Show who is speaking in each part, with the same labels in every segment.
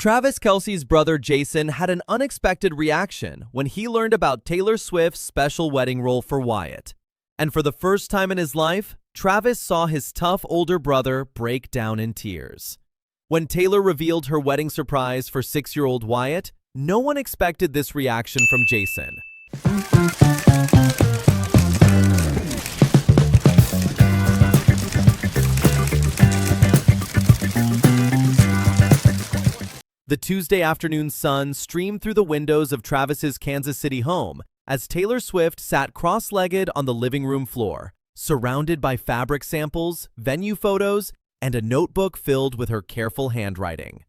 Speaker 1: Travis Kelce's brother Jason had an unexpected reaction when he learned about Taylor Swift's special wedding role for Wyatt. And for the first time in his life, Travis saw his tough older brother break down in tears. When Taylor revealed her wedding surprise for 6-year-old Wyatt, no one expected this reaction from Jason. The Tuesday afternoon sun streamed through the windows of Travis's Kansas City home as Taylor Swift sat cross-legged on the living room floor, surrounded by fabric samples, venue photos, and a notebook filled with her careful handwriting.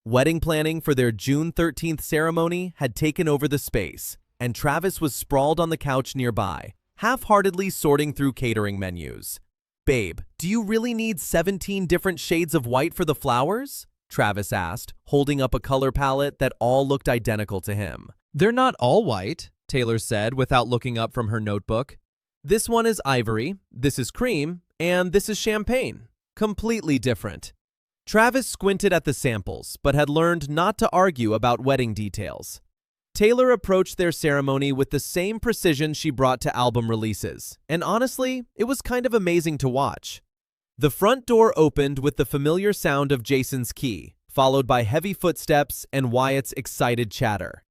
Speaker 1: Wedding planning for their June 13th ceremony had taken over the space, and Travis was sprawled on the couch nearby, half-heartedly sorting through catering menus. "Babe, do you really need 17 different shades of white for the flowers?" Travis asked, holding up a color palette that all looked identical to him.
Speaker 2: "They're not all white," Taylor said without looking up from her notebook.
Speaker 1: "This one is ivory, this is cream, and this is champagne. Completely different." Travis squinted at the samples, but had learned not to argue about wedding details. Taylor approached their ceremony with the same precision she brought to album releases, and honestly, it was kind of amazing to watch. The front door opened with the familiar sound of Jason's key, followed by heavy footsteps and Wyatt's excited chatter.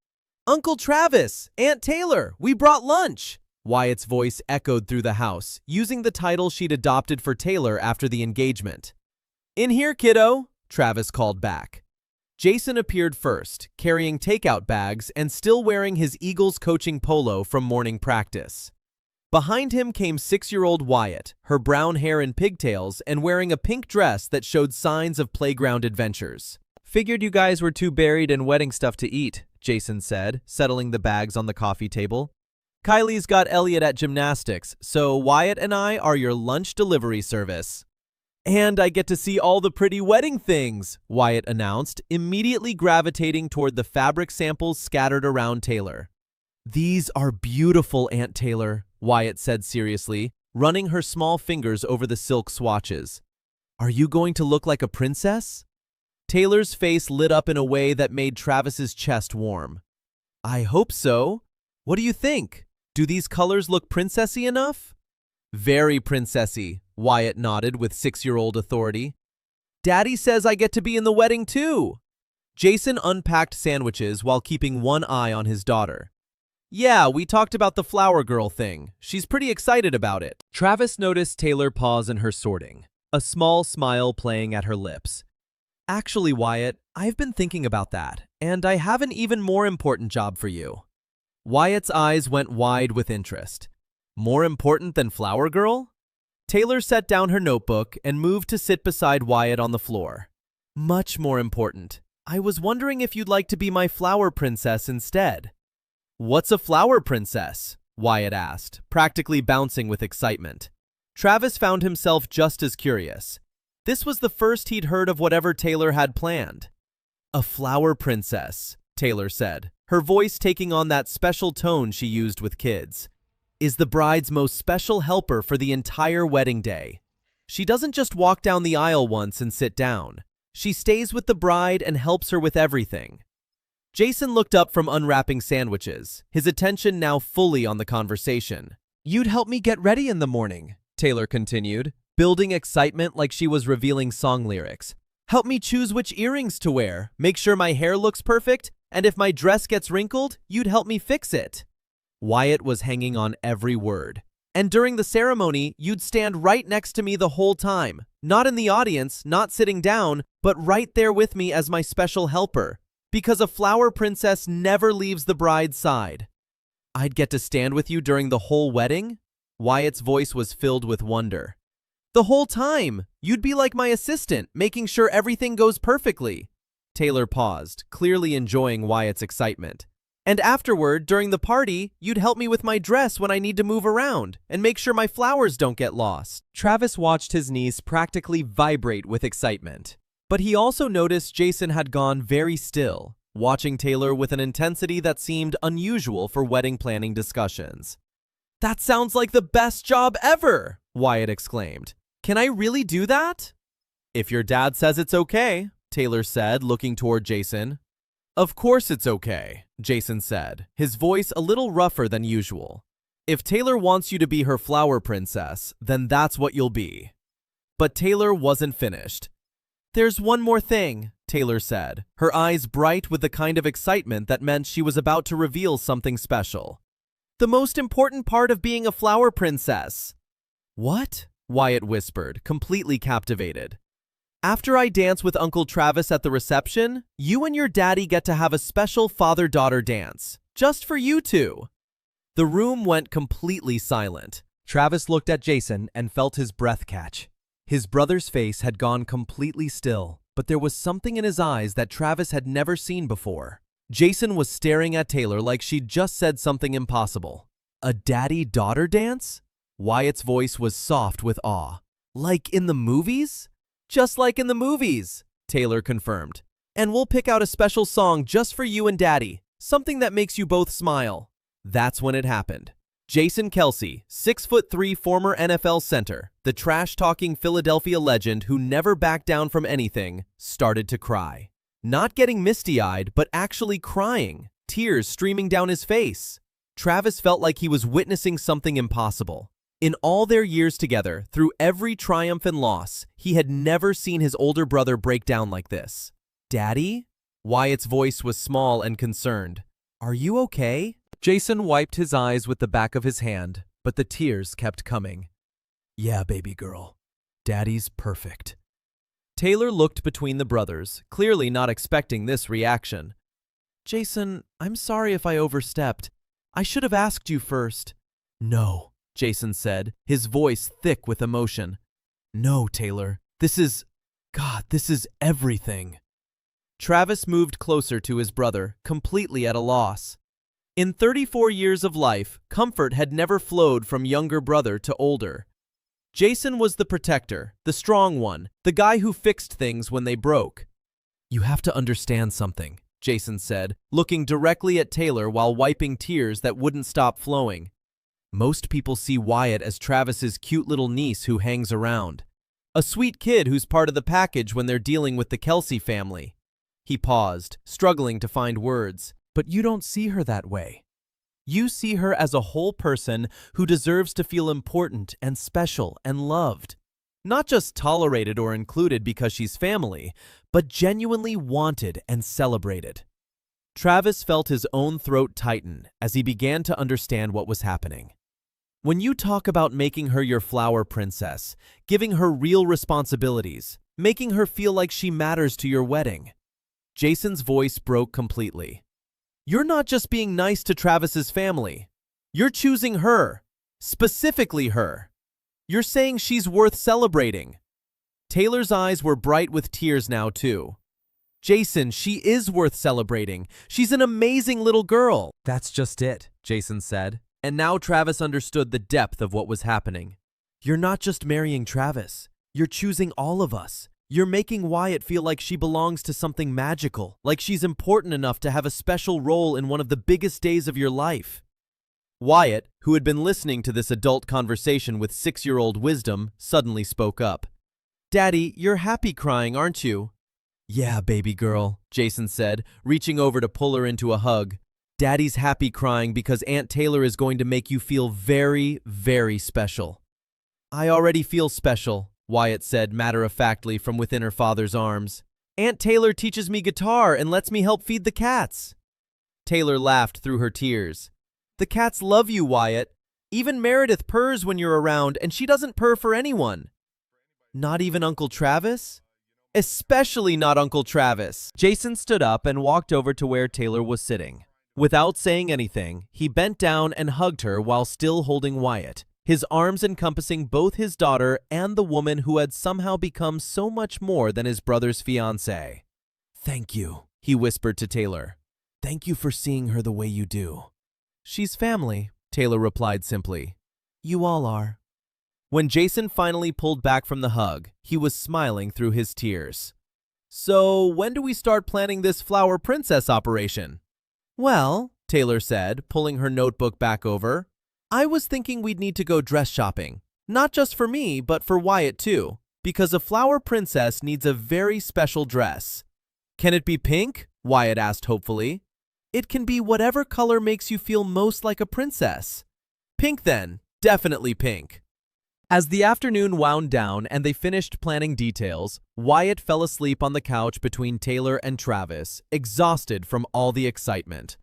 Speaker 1: "Uncle Travis! Aunt Taylor! We brought lunch!" Wyatt's voice echoed through the house, using the title she'd adopted for Taylor after the engagement. "In here, kiddo," Travis called back. Jason appeared first, carrying takeout bags and still wearing his Eagles coaching polo from morning practice. Behind him came 6-year-old Wyatt, her brown hair in pigtails and wearing a pink dress that showed signs of playground adventures.
Speaker 2: "Figured you guys were too buried in wedding stuff to eat," Jason said, settling the bags on the coffee table.
Speaker 1: "Kylie's got Elliot at gymnastics, so Wyatt and I are your lunch delivery service." "And I get to see all the pretty wedding things," Wyatt announced, immediately gravitating toward the fabric samples scattered around Taylor. "These are beautiful, Aunt Taylor," Wyatt said seriously, running her small fingers over the silk swatches. "Are you going to look like a princess?" Taylor's face lit up in a way that made Travis's chest warm. "I hope so. What do you think? Do these colors look princessy enough?" "Very princessy," Wyatt nodded with 6-year-old authority. "Daddy says I get to be in the wedding too." Jason unpacked sandwiches while keeping one eye on his daughter. "Yeah, we talked about the flower girl thing. She's pretty excited about it." Travis noticed Taylor pause in her sorting, a small smile playing at her lips. "Actually, Wyatt, I've been thinking about that, and I have an even more important job for you." Wyatt's eyes went wide with interest. "More important than flower girl?" Taylor set down her notebook and moved to sit beside Wyatt on the floor. "Much more important. I was wondering if you'd like to be my flower princess instead." "What's a flower princess?" Wyatt asked, practically bouncing with excitement. Travis found himself just as curious. This was the first he'd heard of whatever Taylor had planned. "A flower princess," Taylor said, her voice taking on that special tone she used with kids, "is the bride's most special helper for the entire wedding day. She doesn't just walk down the aisle once and sit down. She stays with the bride and helps her with everything." Jason looked up from unwrapping sandwiches, his attention now fully on the conversation. "You'd help me get ready in the morning," Taylor continued, building excitement like she was revealing song lyrics. "Help me choose which earrings to wear, make sure my hair looks perfect, and if my dress gets wrinkled, you'd help me fix it." Wyatt was hanging on every word. "And during the ceremony, you'd stand right next to me the whole time, not in the audience, not sitting down, but right there with me as my special helper. Because a flower princess never leaves the bride's side." "I'd get to stand with you during the whole wedding?" Wyatt's voice was filled with wonder. "The whole time! You'd be like my assistant, making sure everything goes perfectly." Taylor paused, clearly enjoying Wyatt's excitement. "And afterward, during the party, you'd help me with my dress when I need to move around, and make sure my flowers don't get lost." Travis watched his niece practically vibrate with excitement. But he also noticed Jason had gone very still, watching Taylor with an intensity that seemed unusual for wedding planning discussions. "That sounds like the best job ever!" Wyatt exclaimed. "Can I really do that?" "If your dad says it's okay," Taylor said, looking toward Jason. Of course it's okay, Jason said, his voice a little rougher than usual. If Taylor wants you to be her flower princess, then that's what you'll be. But Taylor wasn't finished. There's one more thing, Taylor said, her eyes bright with the kind of excitement that meant she was about to reveal something special. The most important part of being a flower princess. What? Wyatt whispered, completely captivated. After I dance with Uncle Travis at the reception, you and your daddy get to have a special father-daughter dance, just for you two. The room went completely silent.
Speaker 2: Travis looked at Jason and felt his breath catch. His brother's face had gone completely still, but there was something in his eyes that Travis had never seen before. Jason was staring at Taylor like she'd just said something impossible. A daddy-daughter dance? Wyatt's voice was soft with awe. Like in the movies? Just like in the movies, Taylor confirmed. And we'll pick out a special song just for you and Daddy, something that makes you both smile. That's when it happened. Jason Kelce, 6'3" former NFL center, the trash-talking Philadelphia legend who never backed down from anything, started to cry. Not getting misty-eyed, but actually crying, tears streaming down his face. Travis felt like he was witnessing something impossible. In all their years together, through every triumph and loss, he had never seen his older brother break down like this. Daddy? Wyatt's voice was small and concerned. Are you okay? Jason wiped his eyes with the back of his hand, but the tears kept coming. Yeah, baby girl. Daddy's perfect. Taylor looked between the brothers, clearly not expecting this reaction. Jason, I'm sorry if I overstepped. I should have asked you first. No, Jason said, his voice thick with emotion. No, Taylor. This is everything. Travis moved closer to his brother, completely at a loss. In 34 years of life, comfort had never flowed from younger brother to older. Jason was the protector, the strong one, the guy who fixed things when they broke. You have to understand something, Jason said, looking directly at Taylor while wiping tears that wouldn't stop flowing. Most people see Wyatt as Travis's cute little niece who hangs around. A sweet kid who's part of the package when they're dealing with the Kelce family. He paused, struggling to find words. But you don't see her that way. You see her as a whole person who deserves to feel important and special and loved. Not just tolerated or included because she's family, but genuinely wanted and celebrated. Travis felt his own throat tighten as he began to understand what was happening. When you talk about making her your flower princess, giving her real responsibilities, making her feel like she matters to your wedding, Jason's voice broke completely. You're not just being nice to Travis's family. You're choosing her, specifically her. You're saying she's worth celebrating. Taylor's eyes were bright with tears now, too. Jason, she is worth celebrating. She's an amazing little girl. That's just it, Jason said. And now Travis understood the depth of what was happening. You're not just marrying Travis. You're choosing all of us. You're making Wyatt feel like she belongs to something magical, like she's important enough to have a special role in one of the biggest days of your life. Wyatt, who had been listening to this adult conversation with 6-year-old wisdom, suddenly spoke up. Daddy, you're happy crying, aren't you? Yeah, baby girl, Jason said, reaching over to pull her into a hug. Daddy's happy crying because Aunt Taylor is going to make you feel very, very special. I already feel special, Wyatt said matter-of-factly from within her father's arms. Aunt Taylor teaches me guitar and lets me help feed the cats. Taylor laughed through her tears. The cats love you, Wyatt. Even Meredith purrs when you're around, and she doesn't purr for anyone. Not even Uncle Travis? Especially not Uncle Travis. Jason stood up and walked over to where Taylor was sitting. Without saying anything, he bent down and hugged her while still holding Wyatt, his arms encompassing both his daughter and the woman who had somehow become so much more than his brother's fiancée. Thank you, he whispered to Taylor. Thank you for seeing her the way you do. She's family, Taylor replied simply. You all are. When Jason finally pulled back from the hug, he was smiling through his tears. So, when do we start planning this flower princess operation? Well, Taylor said, pulling her notebook back over, I was thinking we'd need to go dress shopping. Not just for me, but for Wyatt too.
Speaker 1: Because a flower princess needs a very special dress. Can it be pink? Wyatt asked hopefully. It can be whatever color makes you feel most like a princess. Pink then, definitely pink. As the afternoon wound down and they finished planning details, Wyatt fell asleep on the couch between Taylor and Travis, exhausted from all the excitement.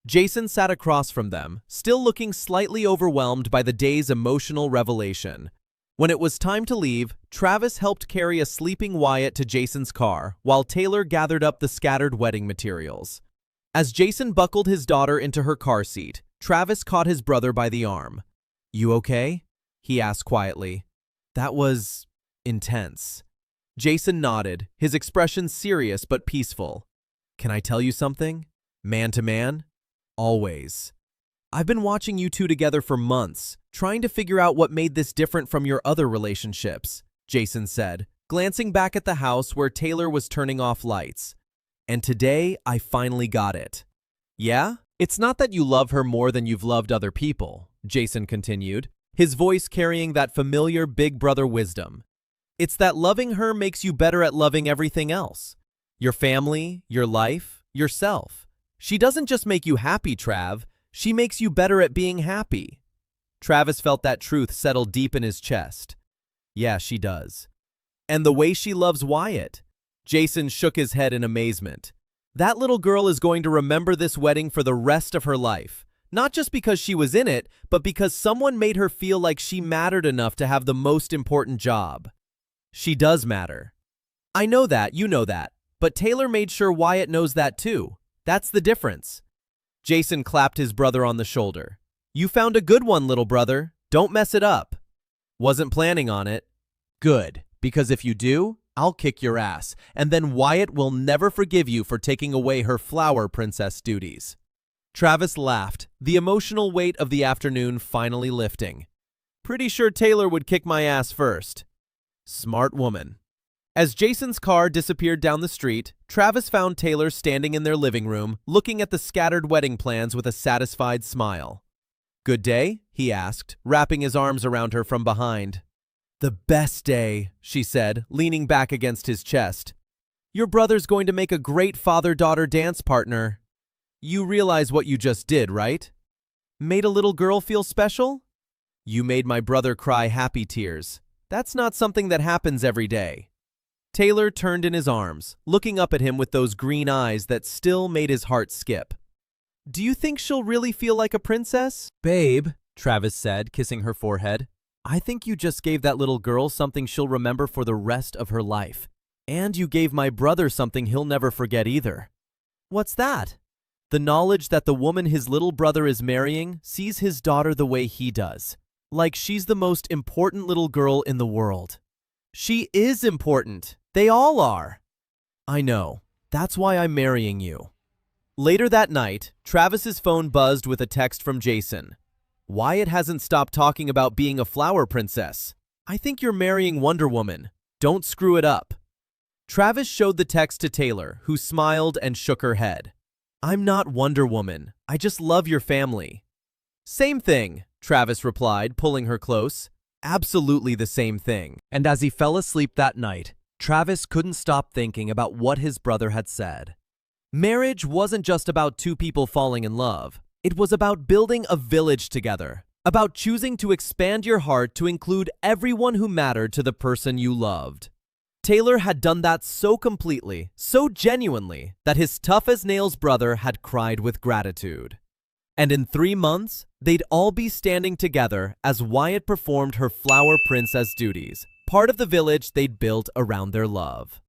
Speaker 1: Jason sat across from them, still looking slightly overwhelmed by the day's emotional revelation. When it was time to leave, Travis helped carry a sleeping Wyatt to Jason's car, while Taylor gathered up the scattered wedding materials. As Jason buckled his daughter into her car seat, Travis caught his brother by the arm. "You okay?" he asked quietly. "That was intense." Jason nodded, his expression serious but peaceful. "Can I tell you something? Man to man? Always. I've been watching you two together for months, trying to figure out what made this different from your other relationships," Jason said, glancing back at the house where Taylor was turning off lights. "And today, I finally got it." "Yeah? It's not that you love her more than you've loved other people," Jason continued, his voice carrying that familiar big brother wisdom. "It's that loving her makes you better at loving everything else. Your family, your life, yourself. She doesn't just make you happy, Trav. She makes you better at being happy." Travis felt that truth settle deep in his chest. "Yeah, she does. And the way she loves Wyatt." Jason shook his head in amazement. "That little girl is going to remember this wedding for the rest of her life. Not just because she was in it, but because someone made her feel like she mattered enough to have the most important job." "She does matter." "I know that, you know that. But Taylor made sure Wyatt knows that too. That's the difference." Jason clapped his brother on the shoulder. "You found a good one, little brother. Don't mess it up." "Wasn't planning on it." "Good, because if you do, I'll kick your ass, and then Wyatt will never forgive you for taking away her flower princess duties." Travis laughed, the emotional weight of the afternoon finally lifting. "Pretty sure Taylor would kick my ass first." Smart woman. As Jason's car disappeared down the street, Travis found Taylor standing in their living room, looking at the scattered wedding plans with a satisfied smile. "Good day?" he asked, wrapping his arms around her from behind. "The best day," she said, leaning back against his chest. "Your brother's going to make a great father-daughter dance partner. You realize what you just did, right? Made a little girl feel special? You made my brother cry happy tears. That's not something that happens every day." Taylor turned in his arms, looking up at him with those green eyes that still made his heart skip. "Do you think she'll really feel like a princess?" "Babe," Travis said, kissing her forehead, "I think you just gave that little girl something she'll remember for the rest of her life. And you gave my brother something he'll never forget either." "What's that?" "The knowledge that the woman his little brother is marrying sees his daughter the way he does. Like she's the most important little girl in the world." "She is important. They all are." "I know. That's why I'm marrying you." Later that night, Travis's phone buzzed with a text from Jason. "Wyatt hasn't stopped talking about being a flower princess. I think you're marrying Wonder Woman. Don't screw it up." Travis showed the text to Taylor, who smiled and shook her head. "I'm not Wonder Woman. I just love your family." "Same thing," Travis replied, pulling her close. "Absolutely the same thing." And as he fell asleep that night, Travis couldn't stop thinking about what his brother had said. Marriage wasn't just about two people falling in love. It was about building a village together, about choosing to expand your heart to include everyone who mattered to the person you loved. Taylor had done that so completely, so genuinely, that his tough-as-nails brother had cried with gratitude. And in 3 months, they'd all be standing together as Wyatt performed her flower princess duties, part of the village they'd built around their love.